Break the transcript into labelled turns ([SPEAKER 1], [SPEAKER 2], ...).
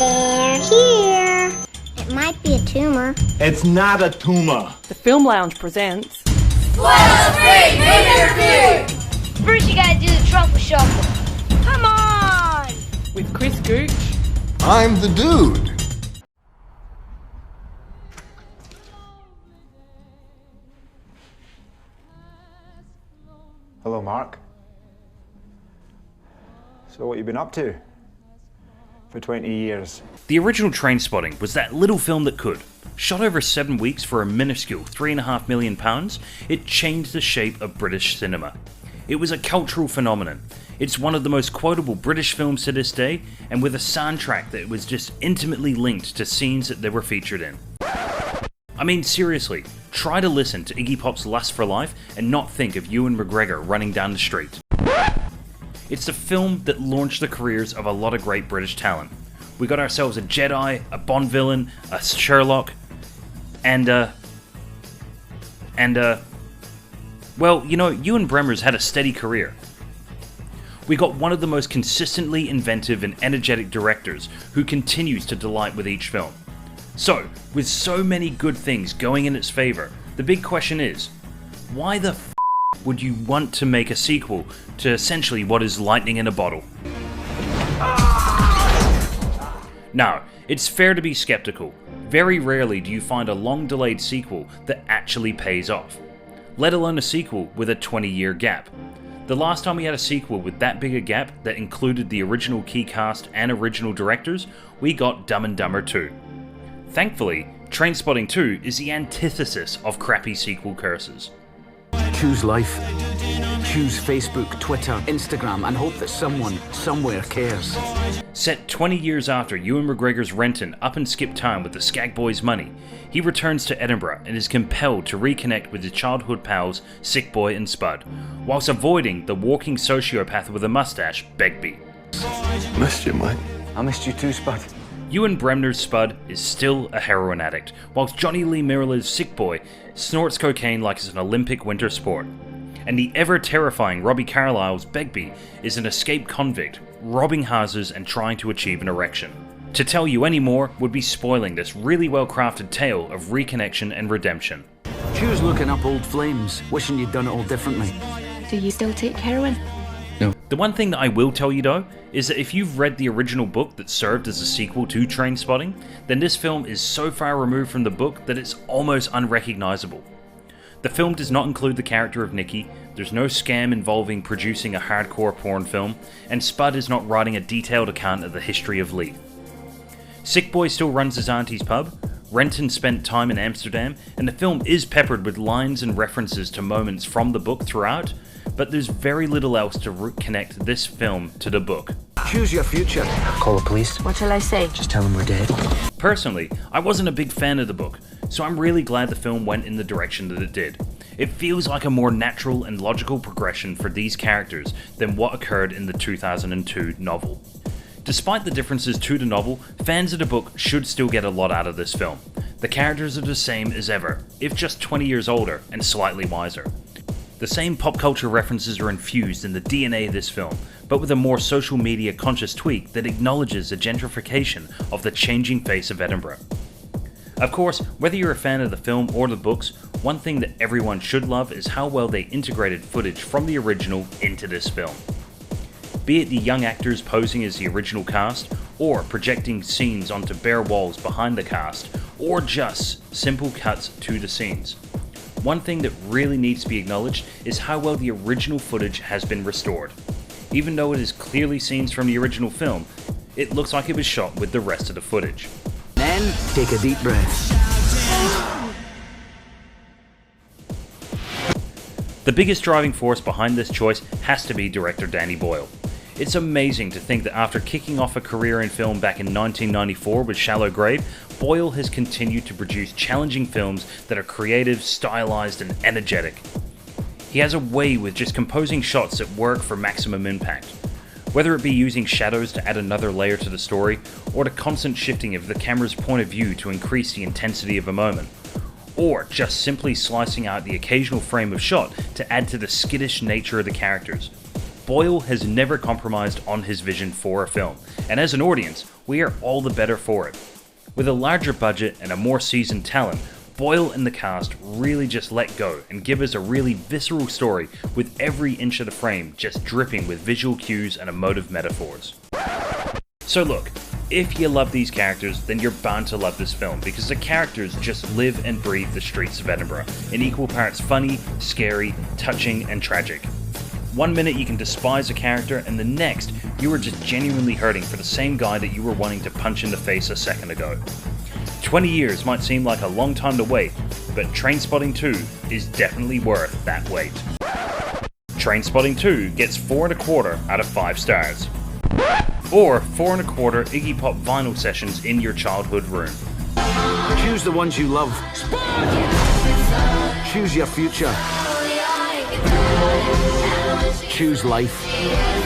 [SPEAKER 1] They're here. It might be a tumor.
[SPEAKER 2] It's not a tumor.
[SPEAKER 3] The Film Lounge presents...
[SPEAKER 4] Spoiler Free Movie Review!
[SPEAKER 1] First you gotta do the truffle shuffle. Come on!
[SPEAKER 3] with Chris Gooch.
[SPEAKER 5] I'm the dude.
[SPEAKER 6] Hello, Mark. So what you been up to for 20 years?
[SPEAKER 7] The original Trainspotting was that little film that could. Shot over 7 weeks for a minuscule £3.5 million, it changed the shape of British cinema. It was a cultural phenomenon. It's one of the most quotable British films to this day, and with a soundtrack that was just intimately linked to scenes that they were featured in. I mean, seriously, try to listen to Iggy Pop's Lust for Life and not think of Ewan McGregor running down the street. It's the film that launched the careers of a lot of great British talent. We got ourselves a Jedi, a Bond villain, a Sherlock, well, you know, Ewen Bremner's had a steady career. We got one of the most consistently inventive and energetic directors who continues to delight with each film. So, with so many good things going in its favour, the big question is, why the f*** would you want to make a sequel to essentially what is lightning in a bottle? Now, it's fair to be skeptical. Very rarely do you find a long-delayed sequel that actually pays off, let alone a sequel with a 20-year gap. The last time we had a sequel with that big a gap that included the original key cast and original directors, we got Dumb and Dumber 2. Thankfully, Trainspotting 2 is the antithesis of crappy sequel curses.
[SPEAKER 8] Choose life. Choose Facebook, Twitter, Instagram, and hope that someone, somewhere cares.
[SPEAKER 7] Set 20 years after Ewan McGregor's Renton up and skip town with the Skag Boys' money, he returns to Edinburgh and is compelled to reconnect with his childhood pals Sick Boy and Spud, whilst avoiding the walking sociopath with a mustache, Begbie.
[SPEAKER 5] Missed you, mate.
[SPEAKER 8] I missed you too, Spud.
[SPEAKER 7] Ewen Bremner's Spud is still a heroin addict, whilst Johnny Lee Miller's Sick Boy snorts cocaine like it's an Olympic winter sport. And the ever-terrifying Robbie Carlyle's Begbie is an escaped convict, robbing houses and trying to achieve an erection. To tell you any more would be spoiling this really well-crafted tale of reconnection and redemption.
[SPEAKER 8] Choose looking up old flames, wishing you'd done it all differently.
[SPEAKER 9] Do you still take heroin?
[SPEAKER 7] The one thing that I will tell you though, is that if you've read the original book that served as a sequel to Trainspotting, then this film is so far removed from the book that it's almost unrecognisable. The film does not include the character of Nikki, there's no scam involving producing a hardcore porn film, and Spud is not writing a detailed account of the history of Lee. Sick Boy still runs his auntie's pub, Renton spent time in Amsterdam, and the film is peppered with lines and references to moments from the book throughout, but there's very little else to connect this film to the book.
[SPEAKER 8] Choose your future.
[SPEAKER 9] Call the police. What shall I say?
[SPEAKER 8] Just tell them we're dead.
[SPEAKER 7] Personally, I wasn't a big fan of the book, so I'm really glad the film went in the direction that it did. It feels like a more natural and logical progression for these characters than what occurred in the 2002 novel. Despite the differences to the novel, fans of the book should still get a lot out of this film. The characters are the same as ever, if just 20 years older and slightly wiser. The same pop culture references are infused in the DNA of this film, but with a more social media conscious tweak that acknowledges the gentrification of the changing face of Edinburgh. Of course, whether you're a fan of the film or the books, one thing that everyone should love is how well they integrated footage from the original into this film. Be it the young actors posing as the original cast, or projecting scenes onto bare walls behind the cast, or just simple cuts to the scenes. One thing that really needs to be acknowledged is how well the original footage has been restored. Even though it is clearly scenes from the original film, it looks like it was shot with the rest of the footage.
[SPEAKER 8] Then, take a deep breath.
[SPEAKER 7] The biggest driving force behind this choice has to be director Danny Boyle. It's amazing to think that after kicking off a career in film back in 1994 with Shallow Grave, Boyle has continued to produce challenging films that are creative, stylized, and energetic. He has a way with just composing shots that work for maximum impact. Whether it be using shadows to add another layer to the story, or the constant shifting of the camera's point of view to increase the intensity of a moment, or just simply slicing out the occasional frame of shot to add to the skittish nature of the characters. Boyle has never compromised on his vision for a film, and as an audience, we are all the better for it. With a larger budget and a more seasoned talent, Boyle and the cast really just let go and give us a really visceral story with every inch of the frame just dripping with visual cues and emotive metaphors. So look, if you love these characters, then you're bound to love this film because the characters just live and breathe the streets of Edinburgh in equal parts funny, scary, touching, and tragic. One minute you can despise a character, and the next you are just genuinely hurting for the same guy that you were wanting to punch in the face a second ago. 20 years might seem like a long time to wait, but Trainspotting 2 is definitely worth that wait. Trainspotting 2 gets 4.25 out of 5 stars. Or 4.25 Iggy Pop vinyl sessions in your childhood room.
[SPEAKER 8] Choose the ones you love. Choose your future. Choose life.